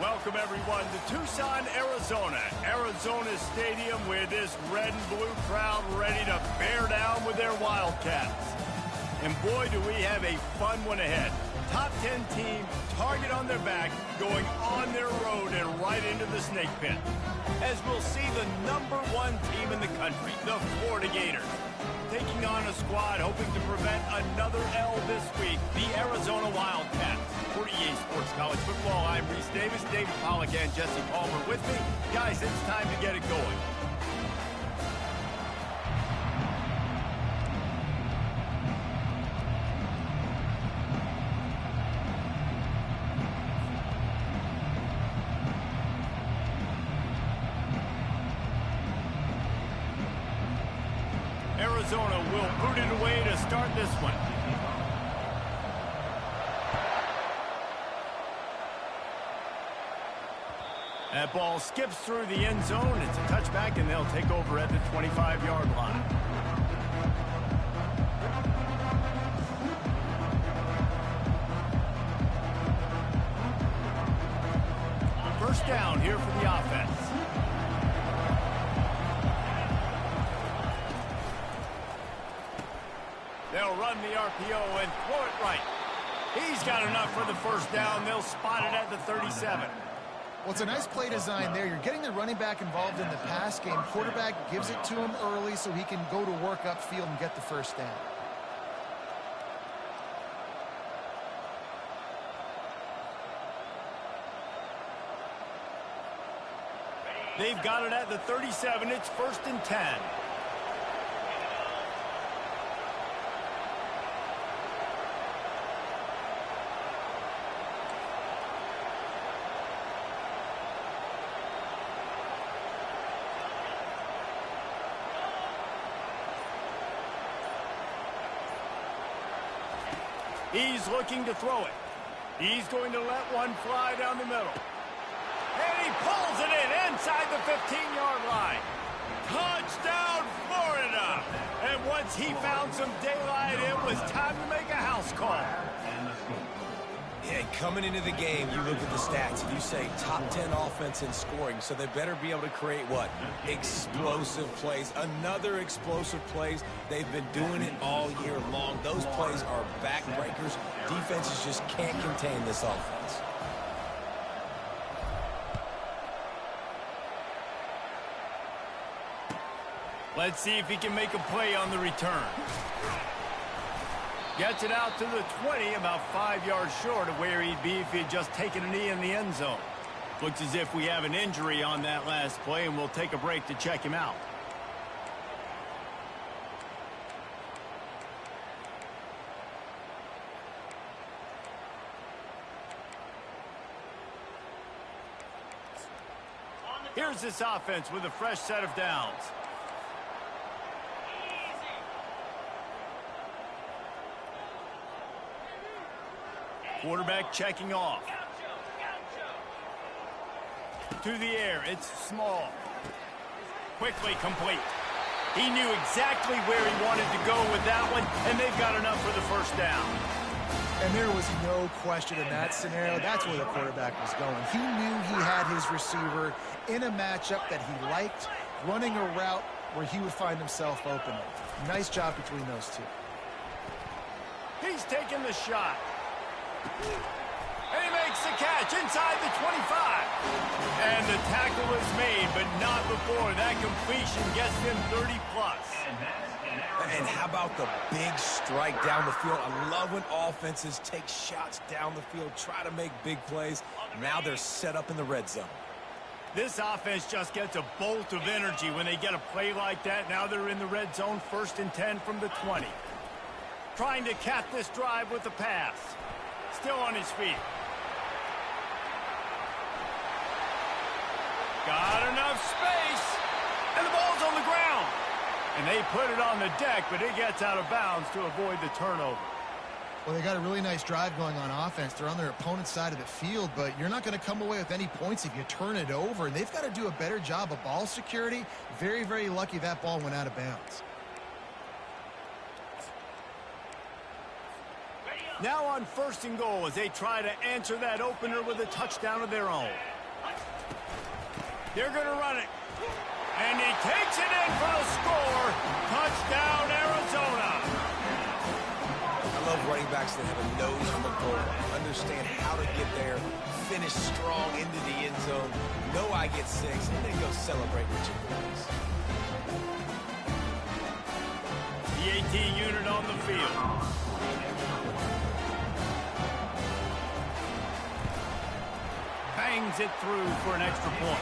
Welcome, everyone, to Tucson, Arizona. Arizona Stadium, where this red and blue crowd ready to bear down with their Wildcats. And boy, do we have a fun one ahead. Top 10 team, target on their back, going on their road and right into the snake pit. As we'll see the #1 team in the country, the Florida Gators, taking on a squad hoping to prevent another L this week, the Arizona Wildcats. For EA Sports College Football, I'm Reese Davis, David Pollack, and Jesse Palmer with me. Guys, it's time to get it going. Arizona will boot it away to start this one. That ball skips through the end zone. It's a touchback, and they'll take over at the 25-yard line. First down here for the offense. They'll run the RPO and throw it right. He's got enough for the first down. They'll spot it at the 37. Well, it's a nice play design there. You're getting the running back involved in the pass game. Quarterback gives it to him early so he can go to work upfield and get the first down. They've got it at the 37. It's 1st and 10. He's looking to throw it. He's going to let one fly down the middle. And he pulls it in inside the 15-yard line. Touchdown, Florida! And once he found some daylight, it was time to make a house call. Yeah, coming into the game, you look at the stats and you say top 10 offense in scoring, so they better be able to create what? Explosive plays. Another explosive plays. They've been doing it all year long. Those plays are backbreakers. Defenses just can't contain this offense. Let's see if he can make a play on the return. Gets it out to the 20, about 5 yards short of where he'd be if he had just taken a knee in the end zone. Looks as if we have an injury on that last play, and we'll take a break to check him out. Here's this offense with a fresh set of downs. Quarterback checking off. To the air, it's small. Quickly complete. He knew exactly where he wanted to go with that one, and they've got enough for the first down. And there was no question in that scenario. That's where the quarterback was going. He knew he had his receiver in a matchup that he liked, running a route where he would find himself open. Nice job between those two. He's taking the shot. And he makes the catch inside the 25. And the tackle is made, but not before. That completion gets them 30+. And how about the big strike down the field? I love when offenses take shots down the field, try to make big plays. Now they're set up in the red zone. This offense just gets a bolt of energy when they get a play like that. Now they're in the red zone, 1st and 10 from the 20. Trying to cap this drive with the pass. Still on his feet. Got enough space. And the ball's on the ground. And they put it on the deck, but it gets out of bounds to avoid the turnover. Well, they got a really nice drive going on offense. They're on their opponent's side of the field, but you're not going to come away with any points if you turn it over. And they've got to do a better job of ball security. Very, very lucky that ball went out of bounds. Now on 1st and goal as they try to answer that opener with a touchdown of their own. They're going to run it. And he takes it in for the score. Touchdown, Arizona. I love running backs that have a nose for the goal, understand how to get there, finish strong into the end zone, know I get 6, and then go celebrate with your boys. The 18 unit on the field. Bangs it through for an extra point.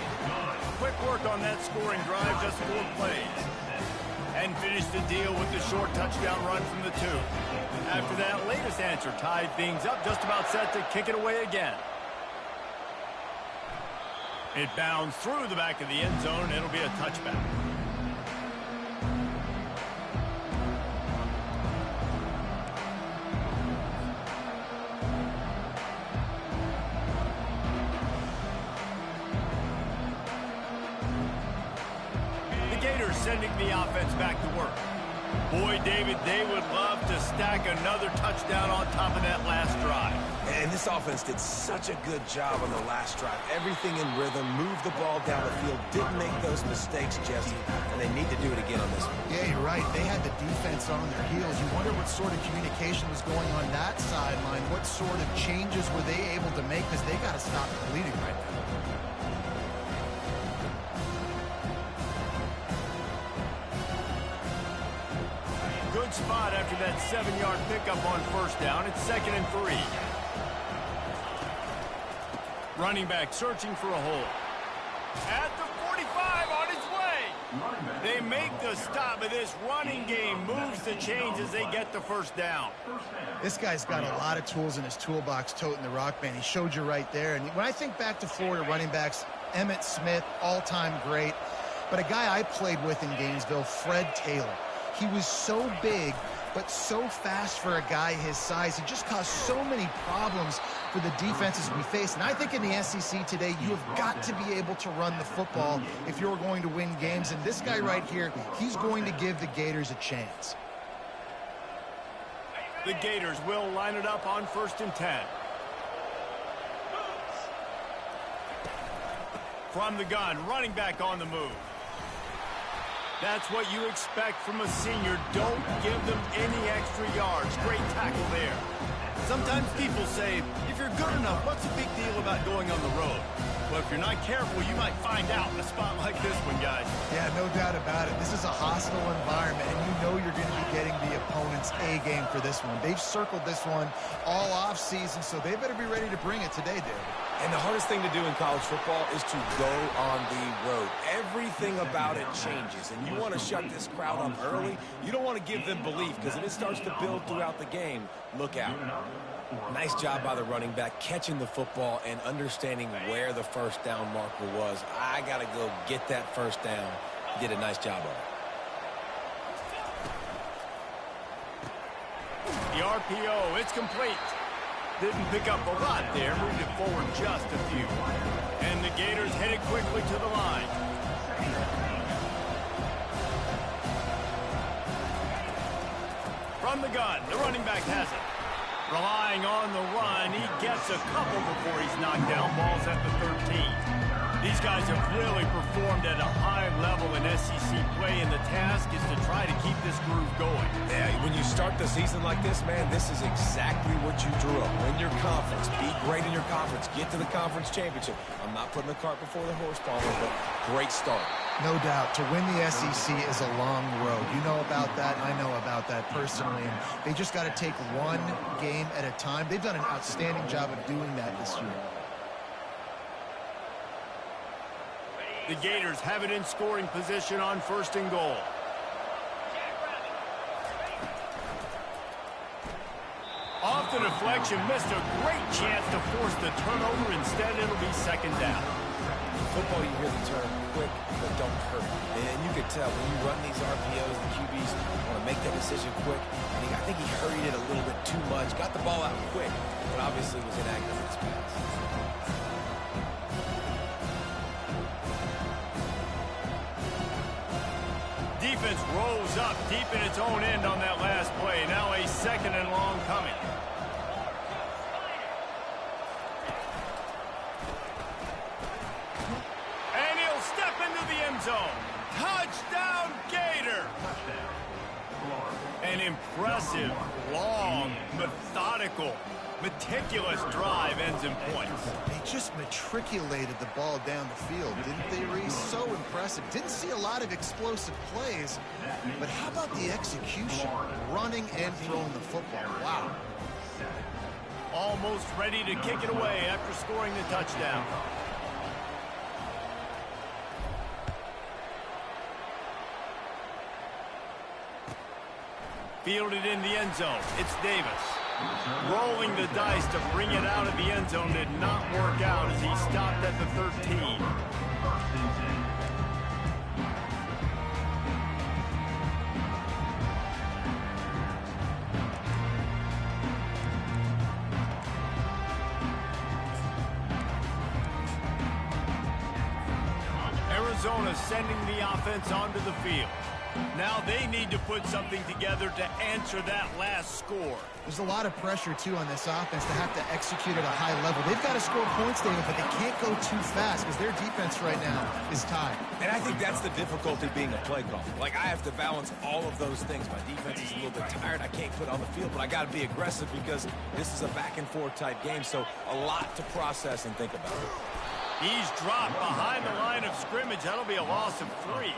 Quick work on that scoring drive, just 4 plays. And finished the deal with the short touchdown run from the 2. After that latest answer tied things up, just about set to kick it away again. It bounds through the back of the end zone, and it'll be a touchback. Sending the offense back to work. Boy, David, they would love to stack another touchdown on top of that last drive. And this offense did such a good job on the last drive. Everything in rhythm, moved the ball down the field, didn't make those mistakes, Jesse, and they need to do it again on this one. Yeah, you're right. They had the defense on their heels. You wonder what sort of communication was going on that sideline. What sort of changes were they able to make, because they got to stop the bleeding right now. Good spot after that 7-yard pickup on 1st down. It's 2nd and 3. Running back searching for a hole. At the 45, on his way. They make the stop, but this running game moves the chains as they get the 1st down. This guy's got a lot of tools in his toolbox toting the rock, man. He showed you right there. And when I think back to Florida running backs, Emmitt Smith, all-time great. But a guy I played with in Gainesville, Fred Taylor. He was so big, but so fast for a guy his size. He just caused so many problems for the defenses we face. And I think in the SEC today, you have got to be able to run the football if you're going to win games. And this guy right here, he's going to give the Gators a chance. The Gators will line it up on 1st and 10. From the gun, running back on the move. That's what you expect from a senior. Don't give them any extra yards. Great tackle there. Sometimes people say, if you're good enough, what's the big deal about going on the road? Well, if you're not careful, you might find out in a spot like this one, guys. Yeah, no doubt about it. This is a hostile environment, and you know you're going to be getting the opponent's A game for this one. They've circled this one all offseason, so they better be ready to bring it today, David. And the hardest thing to do in college football is to go on the road. Everything about it changes, and you want to shut this crowd up early. You don't want to give them belief, because if it starts to build throughout the game, look out. Nice job by the running back, catching the football and understanding where the 1st down marker was. I got to go get that 1st down. He did a nice job of it. The RPO, it's complete. Didn't pick up a lot there, moved it forward just a few. And the Gators headed quickly to the line. From the gun, the running back has it. Relying on the run, he gets a couple before he's knocked down. Ball's at the 13. These guys have really performed at a high level in SEC play, and the task is to try to keep this groove going. Yeah, when you start the season like this, man, this is exactly what you drew up. Win your conference, be great in your conference, get to the conference championship. I'm not putting the cart before the horse, Palmer, but great start. No doubt. To win the SEC is a long road. You know about that. I know about that personally. And they just got to take one game at a time. They've done an outstanding job of doing that this year. The Gators have it in scoring position on 1st and goal. Off the deflection, missed a great chance to force the turnover. Instead, it'll be 2nd down. Football, you hear the term quick, but don't hurt. And you can tell when you run these RPOs, the QBs want to make that decision quick. I think he hurried it a little bit too much, got the ball out quick, but obviously was inaccurate in his pass. Defense rolls up deep in its own end on that last play. Now a 2nd and long coming. zone. Touchdown, Gator! An impressive, long, methodical, meticulous drive ends in points. They just matriculated the ball down the field, didn't they, Reese? So impressive. Didn't see a lot of explosive plays, but how about the execution? Running and throwing the football. Wow. Almost ready to kick it away after scoring the touchdown. Fielded in the end zone. It's Davis. Rolling the dice to bring it out of the end zone did not work out as he stopped at the 13. Arizona sending the offense onto the field. Now they need to put something together to answer that last score. There's a lot of pressure, too, on this offense to have to execute at a high level. They've got to score points, David, but they can't go too fast because their defense right now is tied. And I think that's the difficulty being a play caller. Like, I have to balance all of those things. My defense is a little bit tired. I can't put on the field, but I got to be aggressive because this is a back-and-forth type game, so a lot to process and think about. He's dropped behind the line of scrimmage. That'll be a loss of 3.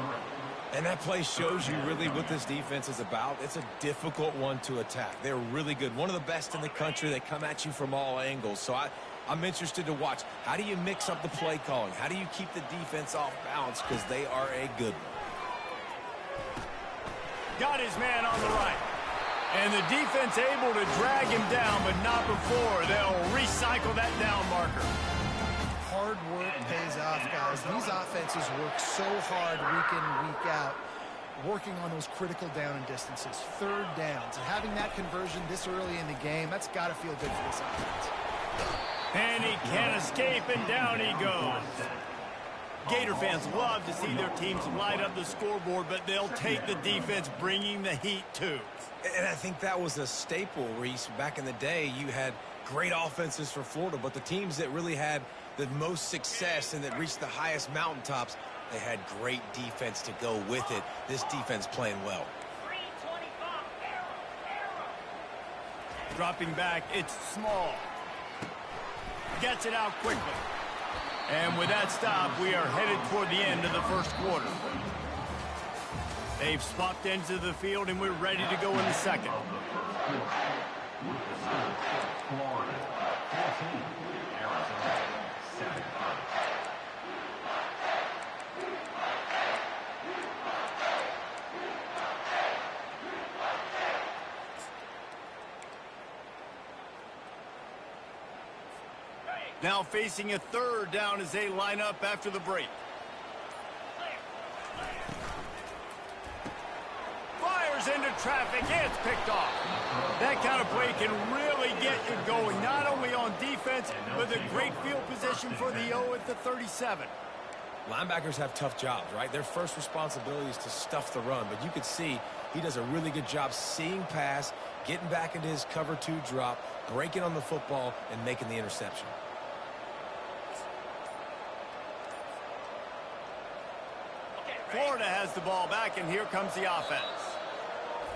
And that play shows you really what this defense is about. It's a difficult one to attack. They're really good. One of the best in the country. They come at you from all angles. So I'm interested to watch. How do you mix up the play calling? How do you keep the defense off balance? Because they are a good one. Got his man on the right. And the defense able to drag him down, but not before they'll recycle that down marker. Hard work pays off, guys. These offenses work so hard week in, week out, working on those critical down and distances, third downs. And having that conversion this early in the game, that's got to feel good for this offense. And he can't escape, and down he goes. Gator fans love to see their teams light up the scoreboard, but they'll take the defense bringing the heat, too. And I think that was a staple, Reese. Back in the day, you had great offenses for Florida, but the teams that really had the most success and that reached the highest mountaintops, they had great defense to go with it. This defense playing well. Dropping back, it's Small. Gets it out quickly. And with that stop, we are headed toward the end of the first quarter. They've swapped ends of the field, and we're ready to go in the second. Florida, 14, Arizona, 7. Now facing a third down as they line up after the break. Fires into traffic. It's picked off. That kind of play can really get you going, not only on defense, but a great field position for the O at the 37. Linebackers have tough jobs, right? Their first responsibility is to stuff the run, but you could see he does a really good job seeing pass, getting back into his cover 2 drop, breaking on the football, and making the interception. Florida has the ball back, and here comes the offense.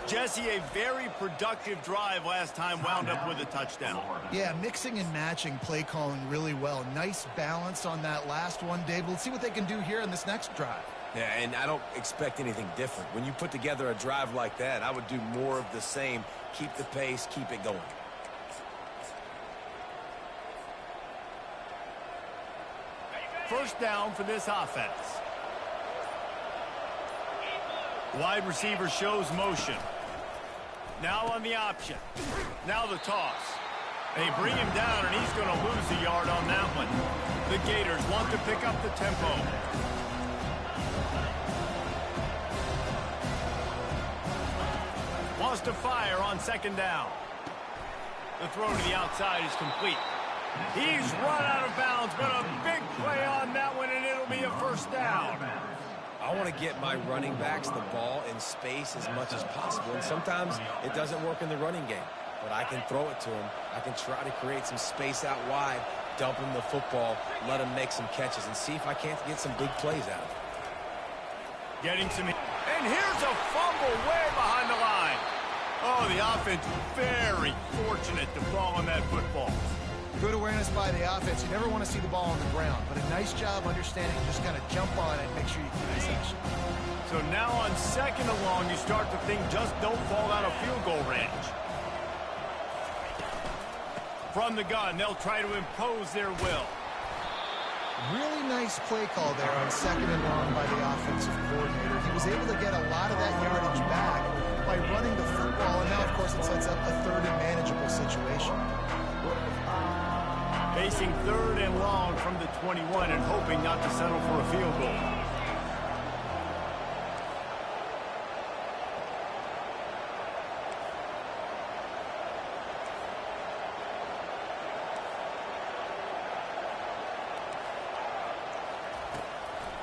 Jesse, a very productive drive last time, wound up with a touchdown. Yeah, mixing and matching play calling really well. Nice balance on that last one, Dave. Let's see what they can do here in this next drive. Yeah, and I don't expect anything different. When you put together a drive like that, I would do more of the same. Keep the pace, keep it going. First down for this offense. Wide receiver shows motion. Now on the option. Now the toss. They bring him down, and he's going to lose a yard on that one. The Gators want to pick up the tempo. Wants to fire on second down. The throw to the outside is complete. He's run out of bounds, but a big play on that one, and it'll be a first down. I want to get my running backs the ball in space as much as possible, and sometimes it doesn't work in the running game, but I can throw it to them. I can try to create some space out wide, dump them the football, let them make some catches, and see if I can't get some big plays out of it. Getting some... And here's a fumble way behind the line. Oh, the offense very fortunate to fall on that football. Good awareness by the offense. You never want to see the ball on the ground, but a nice job understanding just kind of jump on it and make sure you keep possession. So now on 2nd and long, you start to think just don't fall out of field goal range. From the gun, they'll try to impose their will. Really nice play call there on 2nd and long by the offensive coordinator. He was able to get a lot of that yardage back by running the football, and now, of course, it sets up a 3rd and manageable situation. Facing 3rd and long from the 21 and hoping not to settle for a field goal.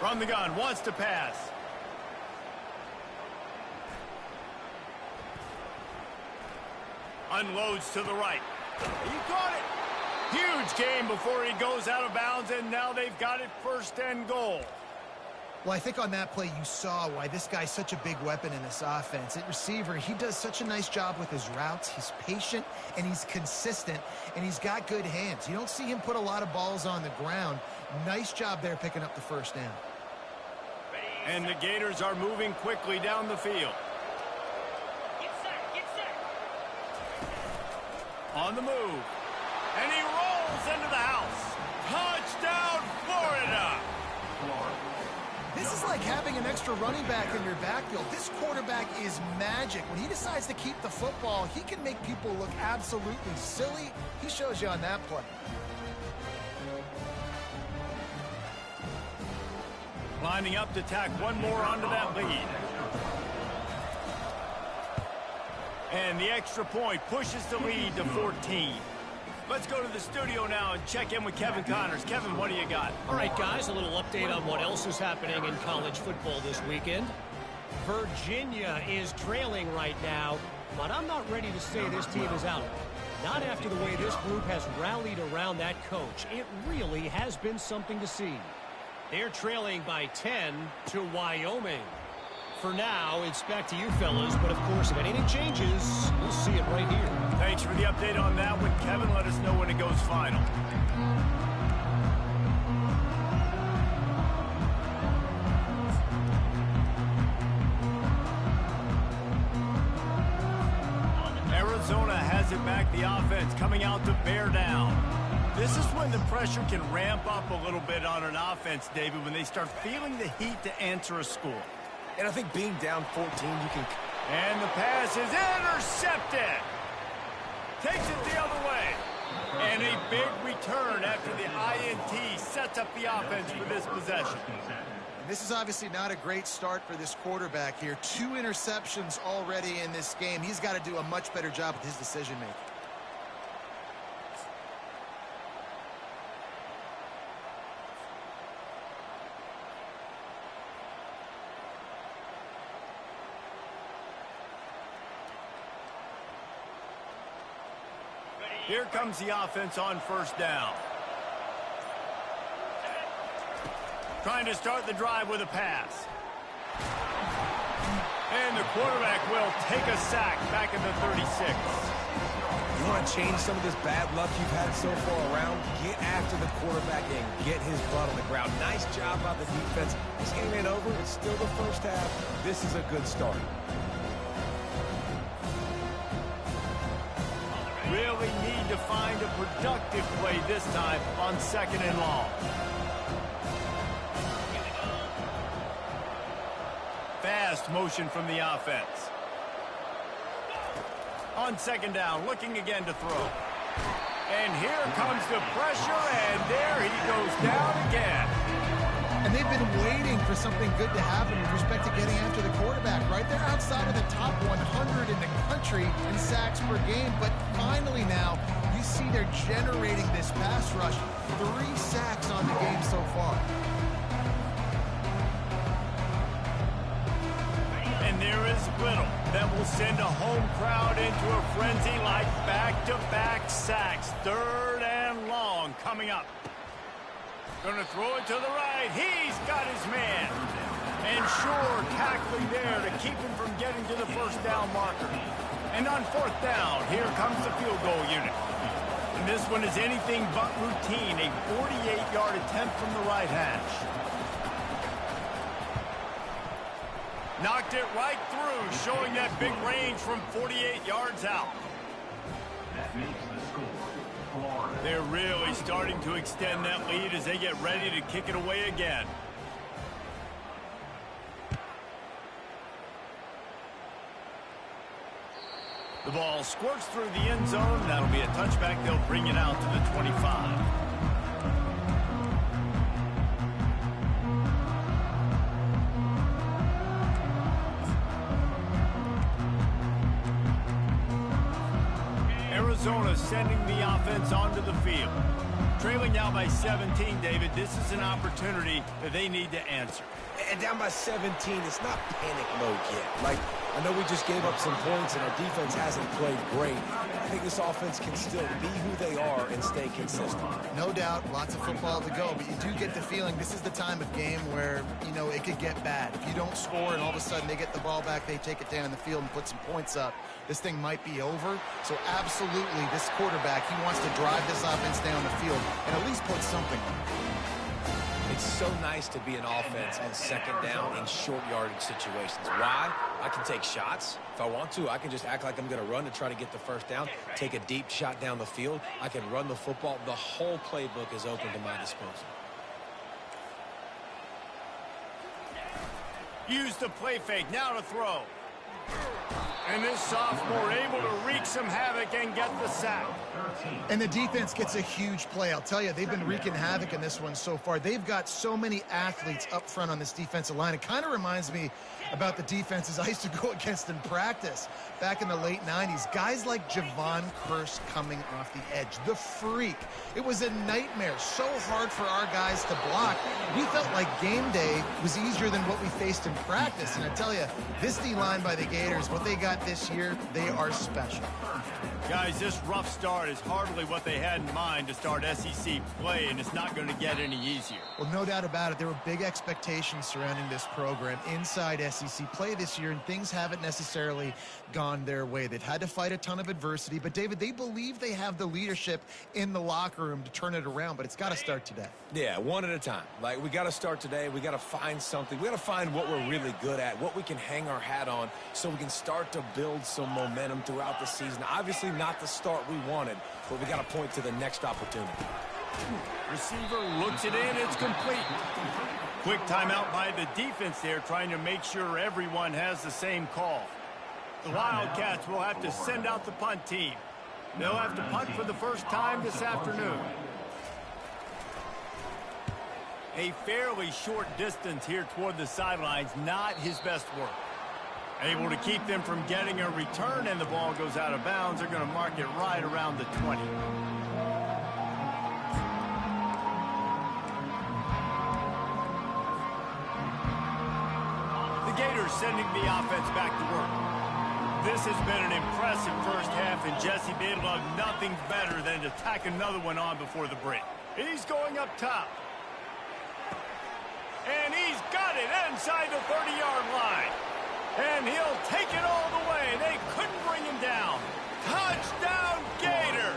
From the gun, wants to pass. Unloads to the right. He caught it. Huge gain before he goes out of bounds, and now they've got it 1st and goal. Well, I think on that play you saw why this guy's such a big weapon in this offense. At receiver, he does such a nice job with his routes. He's patient, and he's consistent, and he's got good hands. You don't see him put a lot of balls on the ground. Nice job there picking up the 1st down. And the Gators are moving quickly down the field. Get set. On the move. And he rolls into the house. Touchdown, Florida! This is like having an extra running back in your backfield. This quarterback is magic. When he decides to keep the football, he can make people look absolutely silly. He shows you on that play. Lining up to tack one more onto that lead. And the extra point pushes the lead to 14. Let's go to the studio now and check in with Kevin Connors. Kevin, what do you got? All right, guys, a little update on what else is happening in college football this weekend. Virginia is trailing right now, but I'm not ready to say this team is out. Not after the way this group has rallied around that coach. It really has been something to see. They're trailing by 10 to Wyoming. For now, it's back to you fellas, but of course, if anything changes, we'll see it right here. Thanks for the update on that one, Kevin. Let us know when it goes final. Arizona has it back, the offense coming out to bear down. This is when the pressure can ramp up a little bit on an offense, David, when they start feeling the heat to answer a score. And I think being down 14, you can... And the pass is intercepted. Takes it the other way. And a big return after the INT sets up the offense for this possession. This is obviously not a great start for this quarterback here. 2 interceptions already in this game. He's got to do a much better job with his decision-making. Here comes the offense on 1st down. Trying to start the drive with a pass. And the quarterback will take a sack back at the 36. You want to change some of this bad luck you've had so far around? Get after the quarterback and get his butt on the ground. Nice job by the defense. This game ain't over. It's still the 1st half. This is a good start. Really need to find a productive play this time on 2nd and long. Fast motion from the offense. On 2nd down, looking again to throw. And here comes the pressure, and there he goes down again. And they've been waiting for something good to happen with respect to getting after the quarterback, right? They're outside of the top 100 in the country in sacks per game, but finally now you see they're generating this pass rush. 3 sacks on the game so far. And there is little that will send a home crowd into a frenzy like back-to-back sacks. 3rd and long coming up. Going to throw it to the right. He's got his man. And sure, tackling there to keep him from getting to the first down marker. And on fourth down, here comes the field goal unit. And this one is anything but routine, a 48-yard attempt from the right hash. Knocked it right through, showing that big range from 48 yards out. That makes the score, Florida. They're really starting to extend that lead as they get ready to kick it away again. The ball squirts through the end zone. That'll be a touchback. They'll bring it out to the 25. Arizona sending the offense onto the field. Trailing now by 17, David. This is an opportunity that they need to answer. And down by 17, it's not panic mode yet. Like, I know we just gave up some points and our defense hasn't played great. I think this offense can still be who they are and stay consistent. No doubt, lots of football to go, but you do get the feeling this is the time of game where, you know, it could get bad. If you don't score and all of a sudden they get the ball back, they take it down in the field and put some points up, this thing might be over. So absolutely, this quarterback, he wants to drive this offense down the field and at least put something on it. It's so nice to be an offense on second down in short yardage situations. Why? I can take shots. If I want to, I can just act like I'm going to run to try to get the first down, take a deep shot down the field. I can run the football. The whole playbook is open to my disposal. Use the play fake. Now to throw. And this sophomore able to wreak some havoc and get the sack. And the defense gets a huge play. I'll tell you, they've been wreaking havoc in this one so far. They've got so many athletes up front on this defensive line. It kind of reminds me about the defenses I used to go against in practice back in the late 90s. Guys like Javon Curse coming off the edge. The freak. It was a nightmare. So hard for our guys to block. We felt like game day was easier than what we faced in practice. And I tell you, this D-line by the Gators, what they got this year, they are special. Guys, this rough start is hardly what they had in mind to start SEC play, and it's not going to get any easier. Well, no doubt about it. There were big expectations surrounding this program inside SEC play this year, and things haven't necessarily gone their way. They've had to fight a ton of adversity, but, David, they believe they have the leadership in the locker room to turn it around, but it's got to start today. Yeah, one at a time. Like, we got to start today. We got to find something. We got to find what we're really good at, what we can hang our hat on so we can start to build some momentum throughout the season. Obviously, not the start we wanted, but we got to point to the next opportunity. Receiver looks it in. It's complete. Quick timeout by the defense there, trying to make sure everyone has the same call. The Wildcats will have to send out the punt team. They'll have to punt for the first time this afternoon. A fairly short distance here toward the sidelines, not his best work. Able to keep them from getting a return, and the ball goes out of bounds. They're going to mark it right around the 20. The Gators sending the offense back to work. This has been an impressive first half, and Jesse, they'd love nothing better than to tack another one on before the break. He's going up top. And he's got it inside the 30-yard line. And he'll take it all the way. They couldn't bring him down. Touchdown, Gators!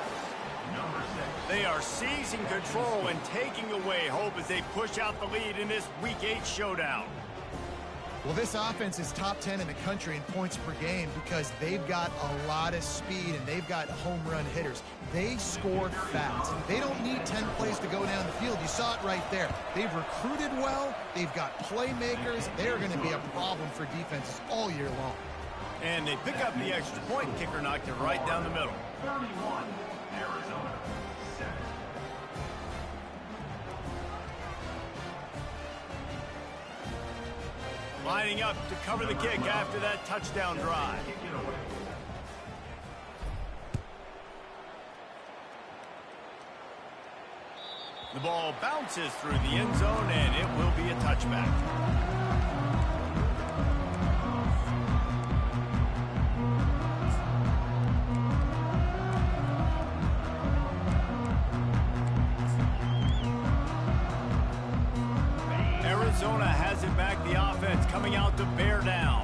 They are seizing control and taking away hope as they push out the lead in this Week 8 showdown. Well, this offense is top 10 in the country in points per game because they've got a lot of speed and they've got home run hitters. They score fast. They don't need 10 plays to go down the field. You saw it right there. They've recruited well. They've got playmakers. They're going to be a problem for defenses all year long. And they pick up the extra point. Kicker knocked it right down the middle. 31, Arizona, 7. Lining up to cover the kick after that touchdown drive. The ball bounces through the end zone, and it will be a touchback. Arizona has it back. The offense coming out to bear down.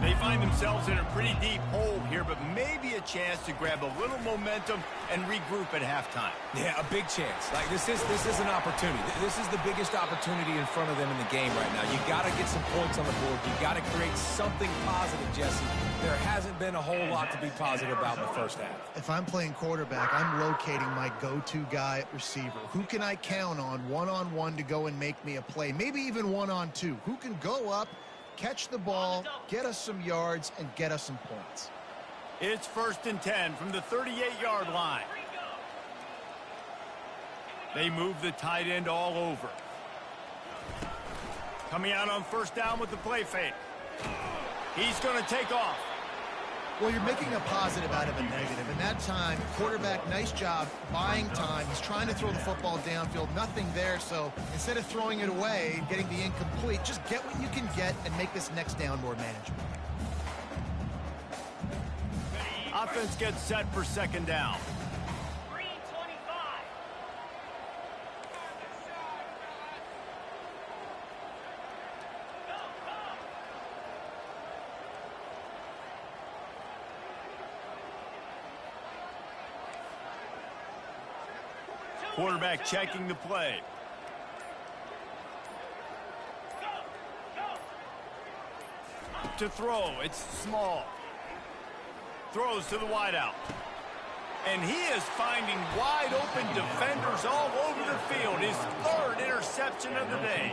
They find themselves in a pretty deep hole here, but maybe a chance to grab a little momentum and regroup at halftime. Yeah, a big chance. Like this is an opportunity. This is the biggest opportunity in front of them in the game right now. You got to get some points on the board. You got to create something positive, Jesse. There hasn't been a whole lot to be positive about in the first half. If I'm playing quarterback, I'm locating my go-to guy at receiver. Who can I count on one-on-one to go and make me a play? Maybe even one-on-two. Who can go up, catch the ball, get us some yards, and get us some points? It's 1st and 10 from the 38-yard line. They move the tight end all over. Coming out on 1st down with the play fake. He's going to take off. Well, you're making a positive out of a negative. In that time, quarterback, nice job buying time. He's trying to throw the football downfield. Nothing there, so instead of throwing it away, getting the incomplete, just get what you can get and make this next down more manageable. Offense gets set for 2nd down. Green 25. Quarterback checking the play. To throw, it's small. Throws to the wideout. And he is finding wide open defenders all over the field. His 3rd interception of the day.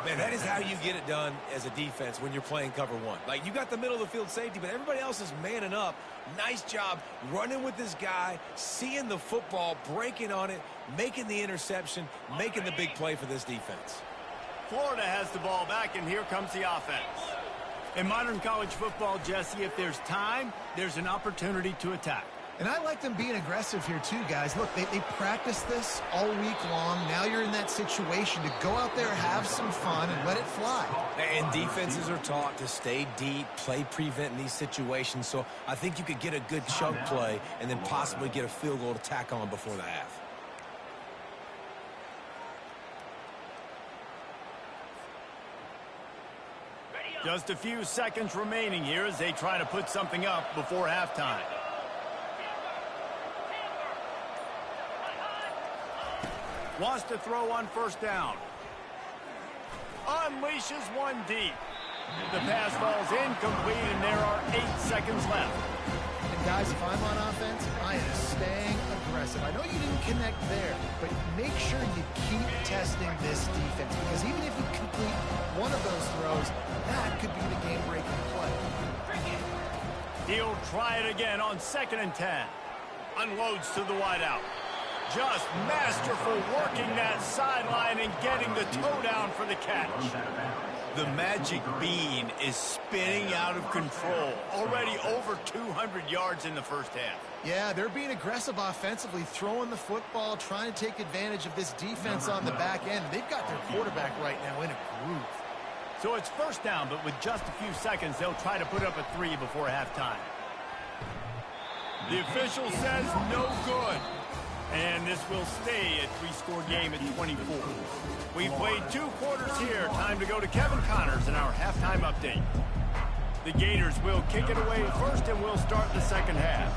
Man, that is how you get it done as a defense when you're playing cover one. Like, you got the middle of the field safety, but everybody else is manning up. Nice job running with this guy, seeing the football, breaking on it, making the interception, making the big play for this defense. Florida has the ball back, and here comes the offense. In modern college football, Jesse, if there's time, there's an opportunity to attack. And I like them being aggressive here too, guys. Look, they practice this all week long. Now you're in that situation to go out there, have some fun, and let it fly. And defenses are taught to stay deep, play prevent in these situations. So I think you could get a good chunk play and then possibly get a field goal to tack on before the half. Just a few seconds remaining here as they try to put something up before halftime. Wants to throw on 1st down. Unleashes one deep. The pass falls incomplete, and there are 8 seconds left. And guys, if I'm on offense, I am staying aggressive. I know you didn't connect there, but make sure you keep testing this defense, because even if you complete one of those throws, that could be the game-breaking play. He'll try it again on 2nd and 10. Unloads to the wideout. Just masterful working that sideline and getting the toe down for the catch. The magic bean is spinning out of control. Already over 200 yards in the 1st half. Yeah, they're being aggressive offensively, throwing the football, trying to take advantage of this defense on the back end. They've got their quarterback right now in a groove. So it's 1st down, but with just a few seconds, they'll try to put up a 3 before halftime. The official says no good. And this will stay a 3-score game at 24. We've played 2 quarters here. Time to go to Kevin Connors in our halftime update. The Gators will kick it away first, and we'll start the 2nd half.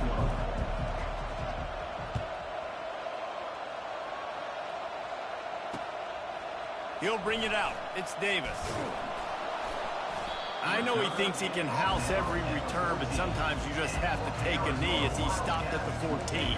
He'll bring it out. It's Davis. I know he thinks he can house every return, but sometimes you just have to take a knee as he stopped at the 14.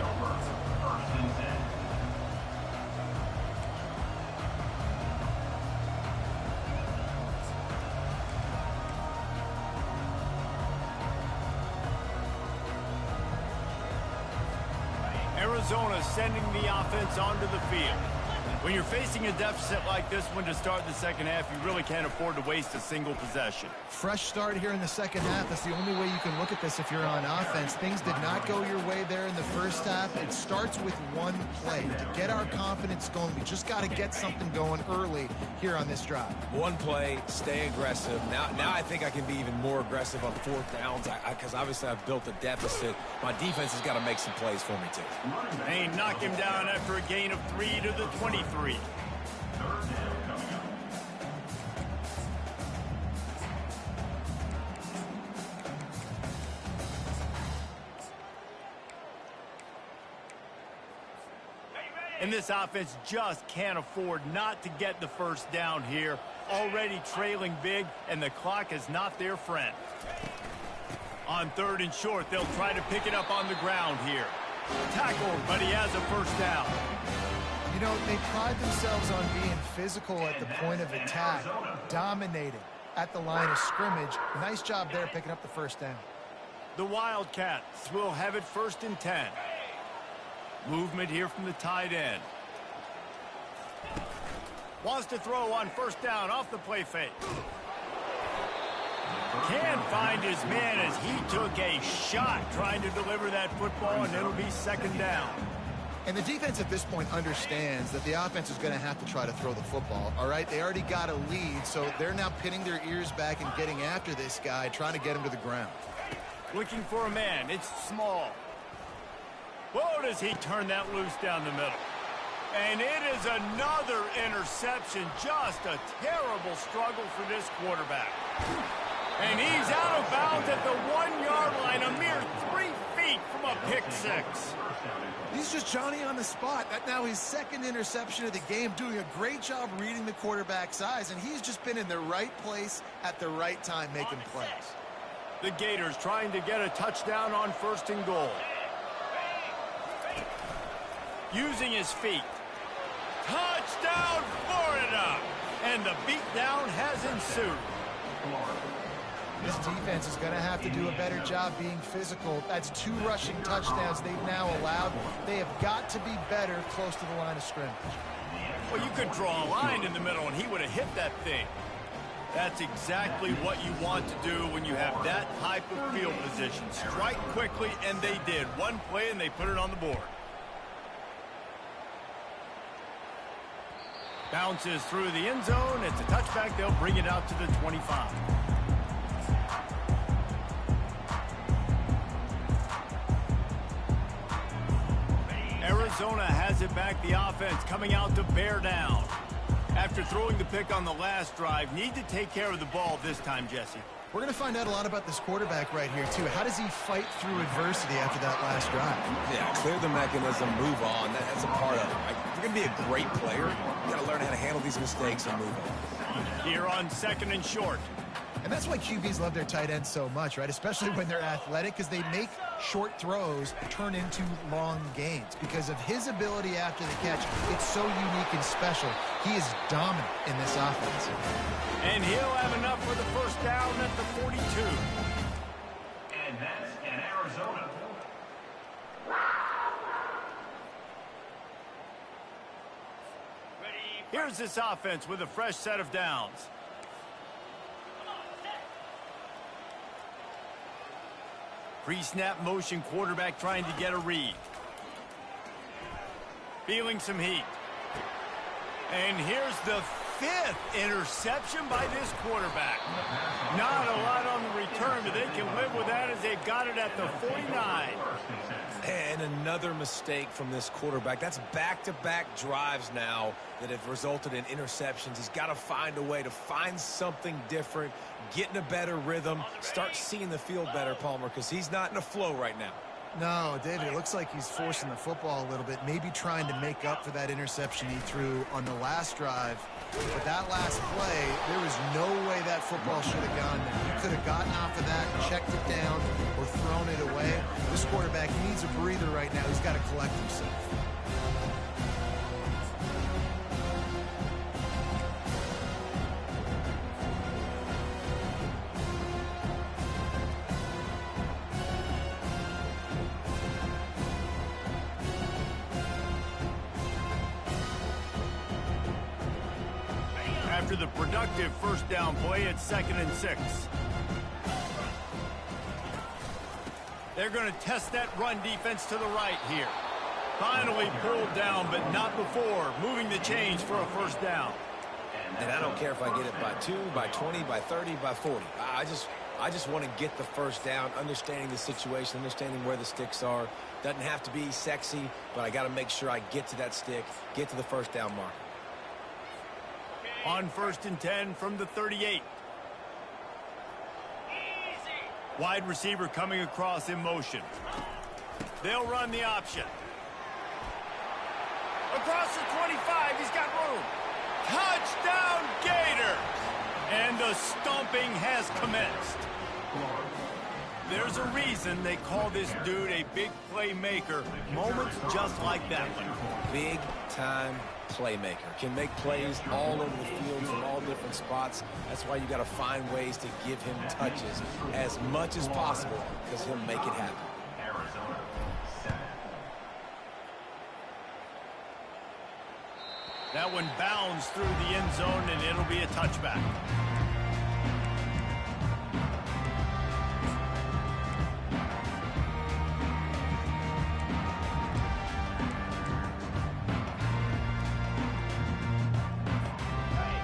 Arizona sending the offense onto the field. When you're facing a deficit like this one to start the 2nd half, you really can't afford to waste a single possession. Fresh start here in the 2nd half. That's the only way you can look at this if you're on offense. Things did not go your way there in the 1st half. It starts with one play. To get our confidence going, we just got to get something going early here on this drive. One play, stay aggressive. Now I think I can be even more aggressive on 4th downs because obviously I've built a deficit. My defense has got to make some plays for me too. They knock him down after a gain of 3 to the 23. And this offense just can't afford not to get the first down here. Already trailing big, and the clock is not their friend. On 3rd and short, they'll try to pick it up on the ground here. Tackled, but he has a first down. You know, they pride themselves on being physical at the point of attack, dominating at the line of scrimmage. Nice job there picking up the first down. The Wildcats will have it 1st and 10. Movement here from the tight end. Wants to throw on 1st down off the play fake. Can't find his man as he took a shot trying to deliver that football, and it'll be 2nd down. And the defense at this point understands that the offense is going to have to try to throw the football, all right? They already got a lead, so they're now pinning their ears back and getting after this guy, trying to get him to the ground. Looking for a man. It's small. Whoa, does he turn that loose down the middle. And it is another interception. Just a terrible struggle for this quarterback. And he's out of bounds at the 1-yard line, a mere 3 feet from a pick six. He's just Johnny on the spot. That now his 2nd interception of the game, doing a great job reading the quarterback's eyes, and he's just been in the right place at the right time making plays. The Gators trying to get a touchdown on 1st and goal. Using his feet. Touchdown, Florida! And the beatdown has ensued. This defense is going to have to do a better job being physical. That's 2 rushing touchdowns they've now allowed. They have got to be better close to the line of scrimmage. Well, you could draw a line in the middle, and he would have hit that thing. That's exactly what you want to do when you have that type of field position. Strike quickly, and they did. One play, and they put it on the board. Bounces through the end zone. It's a touchback. They'll bring it out to the 25. Arizona has it back. The offense coming out to bear down. After throwing the pick on the last drive, need to take care of the ball this time, Jesse. We're going to find out a lot about this quarterback right here, too. How does he fight through adversity after that last drive? Yeah, clear the mechanism, move on. That's a part of it. Right? If you're going to be a great player, you got to learn how to handle these mistakes and move on. Here on 2nd and short. And that's why QBs love their tight ends so much, right? Especially when they're athletic, because they make short throws turn into long gains. Because of his ability after the catch, it's so unique and special. He is dominant in this offense. And he'll have enough for the first down at the 42. And that's in Arizona. Here's this offense with a fresh set of downs. Pre-snap motion, quarterback trying to get a read. Feeling some heat. And here's the 5th interception by this quarterback. Not a lot on the return, but they can live with that as they've got it at the 49. And another mistake from this quarterback. That's back-to-back drives now that have resulted in interceptions. He's got to find a way to find something different, get in a better rhythm, start seeing the field better, Palmer, because he's not in a flow right now. No, David, it looks like he's forcing the football a little bit, maybe trying to make up for that interception he threw on the last drive. But that last play, there was no way that football should have gone there. He could have gotten off of that, checked it down, or thrown it away. This quarterback needs a breather right now. He's got to collect himself. After the productive first down play, it's 2nd and 6. They're going to test that run defense to the right here. Finally pulled down, but not before. Moving the chains for a first down. And I don't care if I get it by 2, by 20, by 30, by 40. I just want to get the first down, understanding the situation, understanding where the sticks are. Doesn't have to be sexy, but I got to make sure I get to that stick, get to the first down mark. On 1st and 10 from the 38. Wide receiver coming across in motion. They'll run the option. Across the 25, he's got room. Touchdown, Gator! And the stomping has commenced. There's a reason they call this dude a big playmaker. Moments just like that one. Big-time playmaker. Can make plays all over the field from all different spots. That's why you got to find ways to give him touches as much as possible, because he'll make it happen. Arizona 7. That one bounds through the end zone, and it'll be a touchback.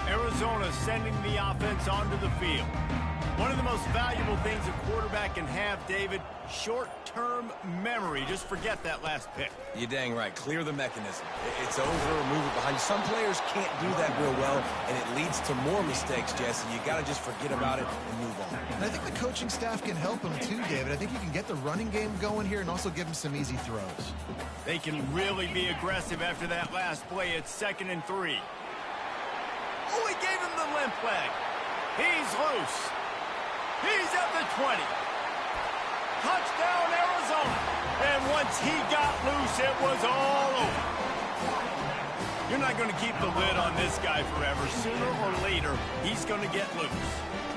Arizona sending the offense onto the field. One of the most valuable things a quarterback can have, David, short-term memory. Just forget that last pick. You're dang right. Clear the mechanism. It's over, move it behind you. Some players can't do that real well, and it leads to more mistakes, Jesse. You got to just forget about it and move on. And I think the coaching staff can help him too, David. I think you can get the running game going here and also give him some easy throws. They can really be aggressive after that last play. It's 2nd and 3. Oh, he gave him the limp leg. He's loose. He's at the 20. Touchdown, Arizona. And once he got loose, it was all over. You're not going to keep the lid on this guy forever. Sooner or later, he's going to get loose.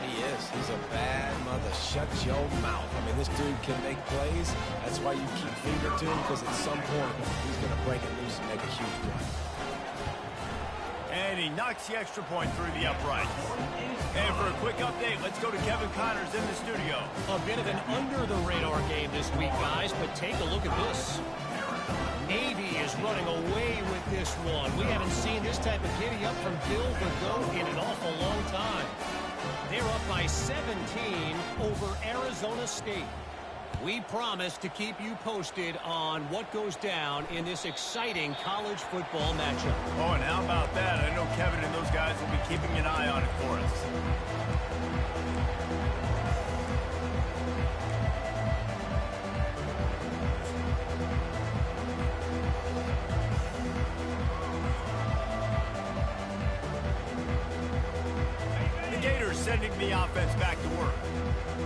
He is. He's a bad mother. Shut your mouth. I mean, this dude can make plays. That's why you keep finger to him, because at some point, he's going to break it loose and make a huge play. And he knocks the extra point through the uprights. And for a quick update, let's go to Kevin Connors in the studio. A bit of an under-the-radar game this week, guys, but take a look at this. Navy is running away with this one. We haven't seen this type of giddy up from Bill Vergo in an awful long time. They're up by 17 over Arizona State. We promise to keep you posted on what goes down in this exciting college football matchup. Oh, and how about that? I know Kevin and those guys will be keeping an eye on it for us. The Gators sending the offense back to work.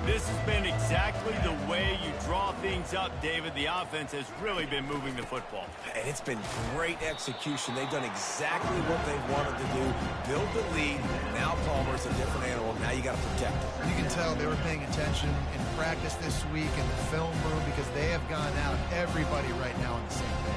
This has been exactly the way you draw things up, David. The offense has really been moving the football. And it's been great execution. They've done exactly what they wanted to do. Build the lead. Now Palmer's a different animal. Now you got to protect him. You can tell they were paying attention in practice this week in the film room because they have gone out, everybody right now on the same page.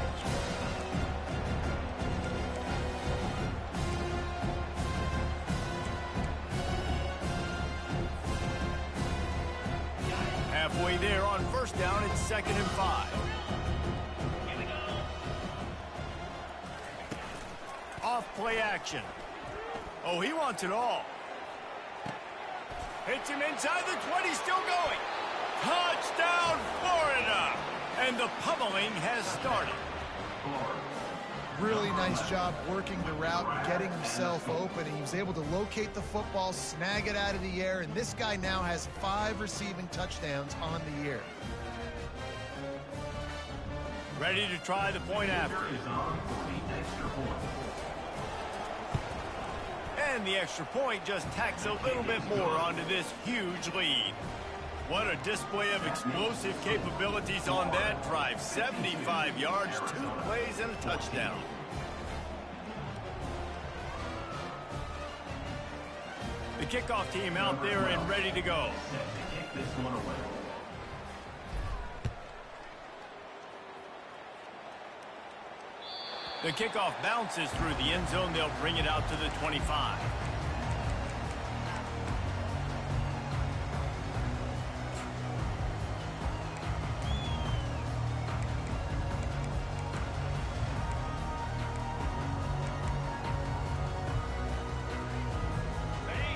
Halfway there on first down, it's 2nd and 5. Off play action. Oh, he wants it all. Hits him inside the 20, still going. Touchdown, Florida! And the pummeling has started. Really nice job working the route, getting himself open, and he was able to locate the football, snag it out of the air, and this guy now has 5 receiving touchdowns on the year. Ready to try the point after. And the extra point just tacks a little bit more onto this huge lead. What a display of explosive capabilities on that drive. 75 yards, 2 plays, and a touchdown. The kickoff team out there and ready to go. The kickoff bounces through the end zone. They'll bring it out to the 25.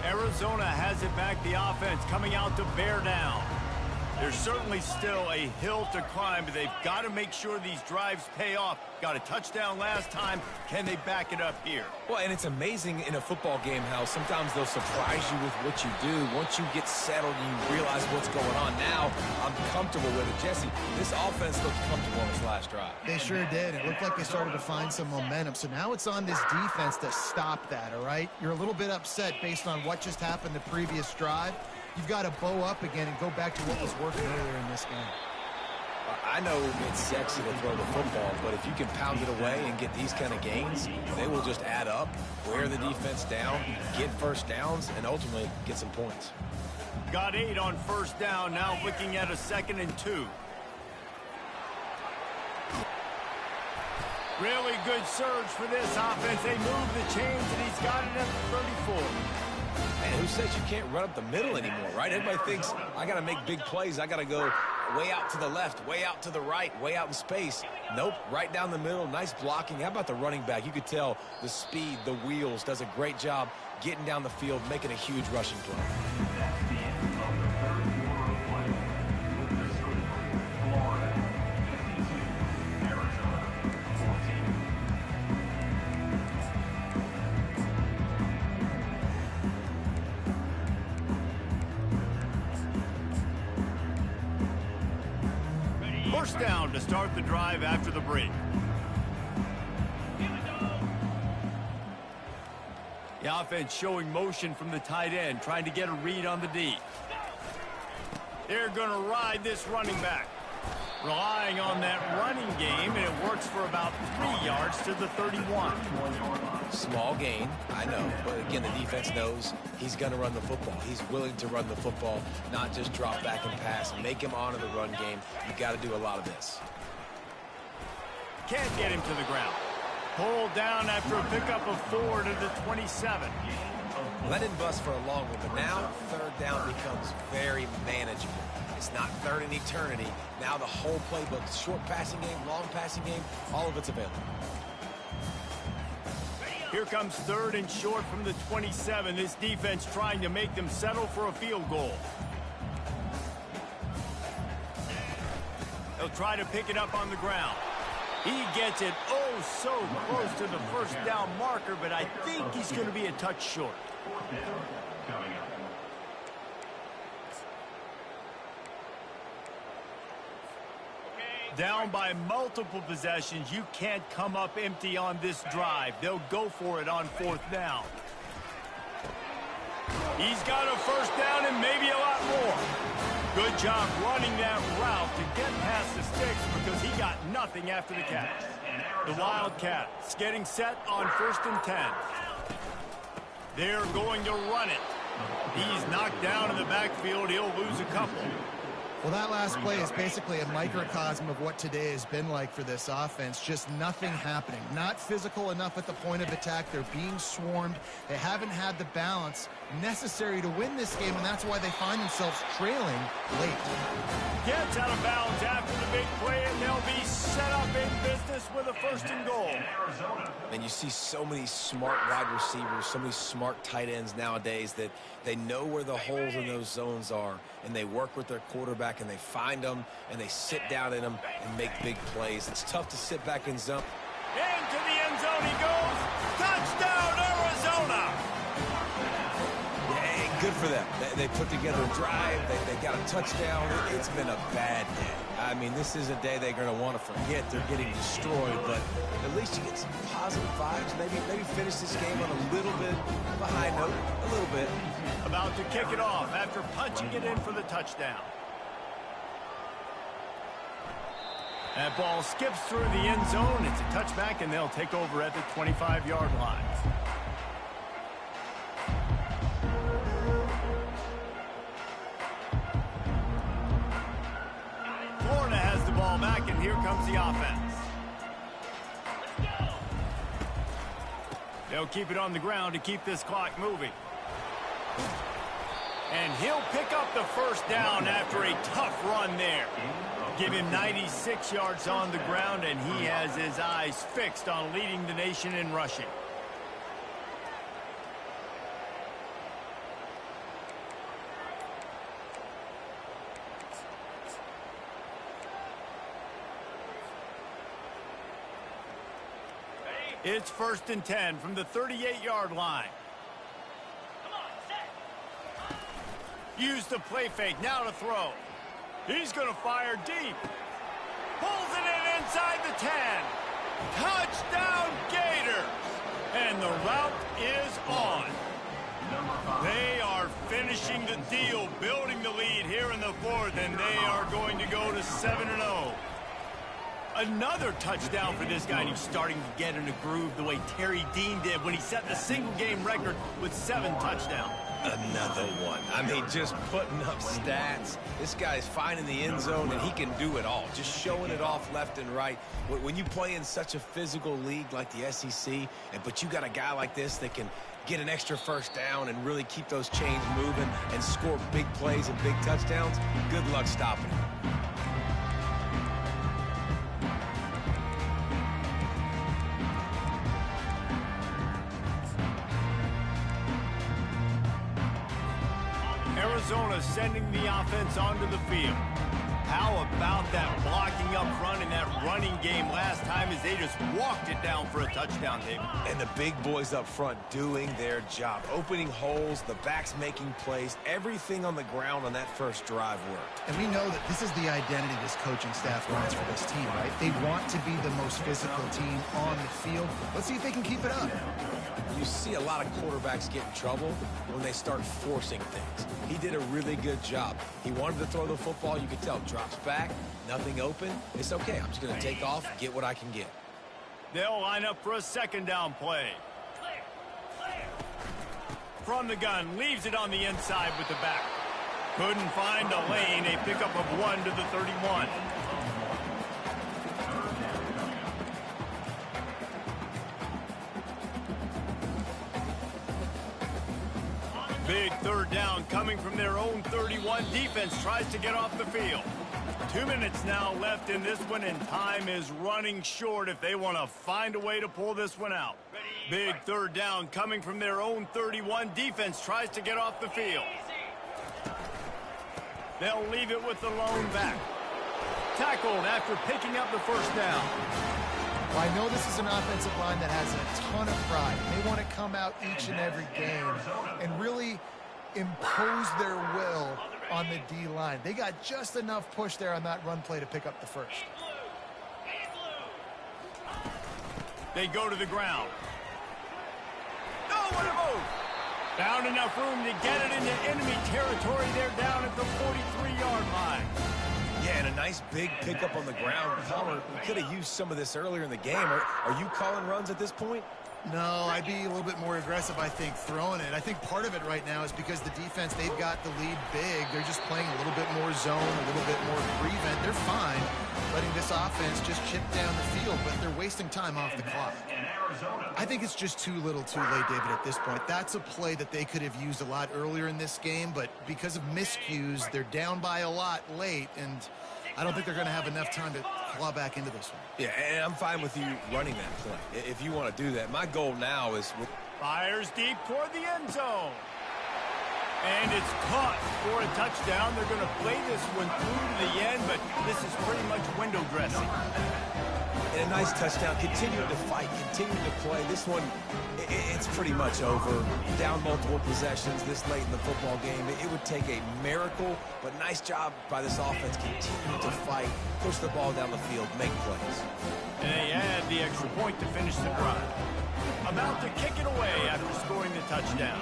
Arizona has it back, the offense coming out to bear down. There's certainly still a hill to climb, but they've got to make sure these drives pay off. Got a touchdown last time. Can they back it up here? Well, and it's amazing in a football game how sometimes they'll surprise you with what you do. Once you get settled and you realize what's going on, now I'm comfortable with it. Jesse, this offense looked comfortable on this last drive. They sure did. It looked like they started to find some momentum. So now it's on this defense to stop that, all right? You're a little bit upset based on what just happened the previous drive. You've got to bow up again and go back to what was working earlier in this game. I know it's sexy to throw the football, but if you can pound it away and get these kind of gains, they will just add up, wear the defense down, get first downs, and ultimately get some points. Got 8 on first down, now looking at a 2nd and 2. Really good surge for this offense. They move the chains, and he's got it at 34. Man, who says you can't run up the middle anymore, right? Everybody thinks, I got to make big plays. I got to go way out to the left, way out to the right, way out in space. Nope, right down the middle, nice blocking. How about the running back? You could tell the speed, the wheels, does a great job getting down the field, making a huge rushing play. That's the end of the third quarter of play. With the score, Florida 52, Arizona 14. First down to start the drive after the break. The offense showing motion from the tight end, trying to get a read on the D. They're going to ride this running back, relying on that running game, and it works for about 3 yards to the 31. Small gain, I know, but again, the defense knows he's going to run the football. He's willing to run the football, not just drop back and pass, make him honor the run game. You got to do a lot of this. Can't get him to the ground. Pulled down after a pickup of 4 to the 27. Well, that didn't bust for a long one, but now third down becomes very manageable. It's not third in eternity. Now the whole playbook, short passing game, long passing game, all of it's available. Here comes 3rd and short from the 27. This defense trying to make them settle for a field goal. They'll try to pick it up on the ground. He gets it oh so close to the first down marker, but I think he's going to be a touch short. Fourth down coming up. Down by multiple possessions, you can't come up empty on this drive. They'll go for it on 4th down. He's got a first down and maybe a lot more. Good job running that route to get past the sticks because he got nothing after the catch. The Wildcats getting set on 1st and 10. They're going to run it. He's knocked down in the backfield. He'll lose a couple. Well, that last play is basically a microcosm of what today has been like for this offense. Just nothing happening. Not physical enough at the point of attack. They're being swarmed. They haven't had the balance necessary to win this game, and that's why they find themselves trailing late. Gets out of bounds after the big play, and they'll be set up in business with a 1st and goal. And you see so many smart wide receivers, so many smart tight ends nowadays that they know where the holes in those zones are, and they work with their quarterback, and they find them, and they sit down in them and make big plays. It's tough to sit back in zone. Into the end zone he goes. Touchdown, Arizona! Hey, good for them. They put together a drive. They got a touchdown. It's been a bad day. I mean, this is a day they're going to want to forget. They're getting destroyed, but at least you get some positive vibes. Maybe finish this game on a little bit of a high note, a little bit. About to kick it off after punching it in for the touchdown. That ball skips through the end zone. It's a touchback, and they'll take over at the 25-yard line. Florida has the ball back, and here comes the offense. They'll keep it on the ground to keep this clock moving. And he'll pick up the first down after a tough run there. Give him 96 yards on the ground, and he has his eyes fixed on leading the nation in rushing. It's 1st and 10 from the 38-yard line. Come on, set. Use the play fake, now to throw. He's going to fire deep. Pulls it in inside the 10. Touchdown Gators! And the route is on. They are finishing the deal, building the lead here in the 4th, and they are going to go to 7-0. Another touchdown for this guy, and he's starting to get in a groove the way Terry Dean did when he set the single-game record with 7 touchdowns. Another one. I mean, just putting up stats. This guy's finding the end zone, and he can do it all. Just showing it off left and right. When you play in such a physical league like the SEC, but you got a guy like this that can get an extra first down and really keep those chains moving and score big plays and big touchdowns, good luck stopping him. Arizona sending the offense onto the field. How about that blocking up front in that running game last time as they just walked it down for a touchdown, David? And the big boys up front doing their job. Opening holes, the backs making plays, everything on the ground on that first drive worked. And we know that this is the identity this coaching staff wants for this team, right? They want to be the most physical team on the field. Let's see if they can keep it up. You see a lot of quarterbacks get in trouble when they start forcing things. He did a really good job. He wanted to throw the football. You could tell. Drops back, nothing open. It's okay. I'm just going to take off, get what I can get. They'll line up for a 2nd down play. From the gun, leaves it on the inside with the back. Couldn't find a lane. A pickup of 1 to the 31. Big 3rd down coming from their own 31. Defense tries to get off the field. 2 minutes now left in this one, and time is running short if they want to find a way to pull this one out. Big 3rd down coming from their own 31. Defense tries to get off the field. They'll leave it with the lone back. Tackled after picking up the 1st down. Well, I know this is an offensive line that has a ton of pride. They want to come out each and every game and really impose their will on the D-line. They got just enough push there on that run play to pick up the 1st. They go to the ground. Oh, what a move! Found enough room to get it into enemy territory. They're down at the 43-yard line. Yeah, and a nice big pickup on the ground. Palmer, we could have used some of this earlier in the game. Are you calling runs at this point? No, I'd be a little bit more aggressive, I think, throwing it. I think part of it right now is because the defense, they've got the lead big. They're just playing a little bit more zone, a little bit more prevent. They're fine letting this offense just chip down the field, but they're wasting time off the clock. I think it's just too little too late, David, at this point. That's a play that they could have used a lot earlier in this game, but because of miscues, they're down by a lot late, and I don't think they're going to have enough time to claw back into this one. Yeah, and I'm fine with you running that play if you want to do that. My goal now is... Fires deep toward the end zone. And it's caught for a touchdown. They're going to play this one through to the end, but this is pretty much window dressing. And a nice touchdown. Continuing to fight, continuing to play. This one, it's pretty much over. Down multiple possessions this late in the football game. It would take a miracle, but nice job by this offense continuing to fight, push the ball down the field, make plays. And they add the extra point to finish the drive. About to kick it away after scoring the touchdown.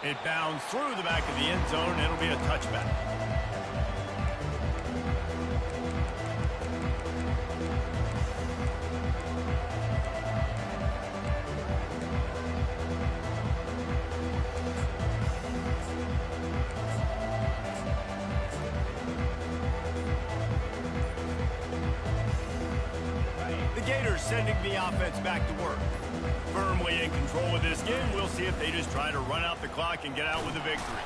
It bounds through the back of the end zone, and it'll be a touchback. The Gators sending the offense back to work. Firmly in control of this game. We'll see if they just try to run out the clock and get out with a victory.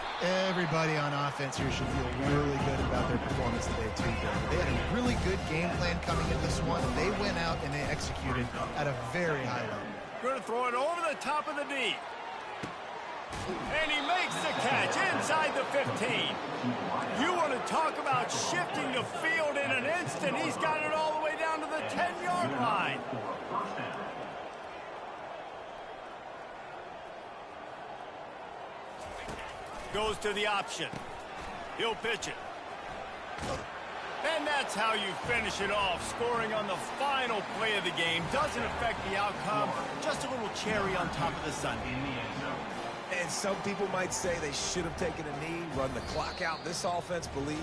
Everybody on offense here should feel really good about their performance today, too. They had a really good game plan coming in this one. They went out and they executed at a very high level. Going to throw it over the top of the knee. And he makes the catch inside the 15. You want to talk about shifting the field in an instant. He's got it all the way down to the 10-yard line. Goes to the option. He'll pitch it. And that's how you finish it off. Scoring on the final play of the game doesn't affect the outcome. Just a little cherry on top of the sundae. And some people might say they should have taken a knee, run the clock out. This offense believes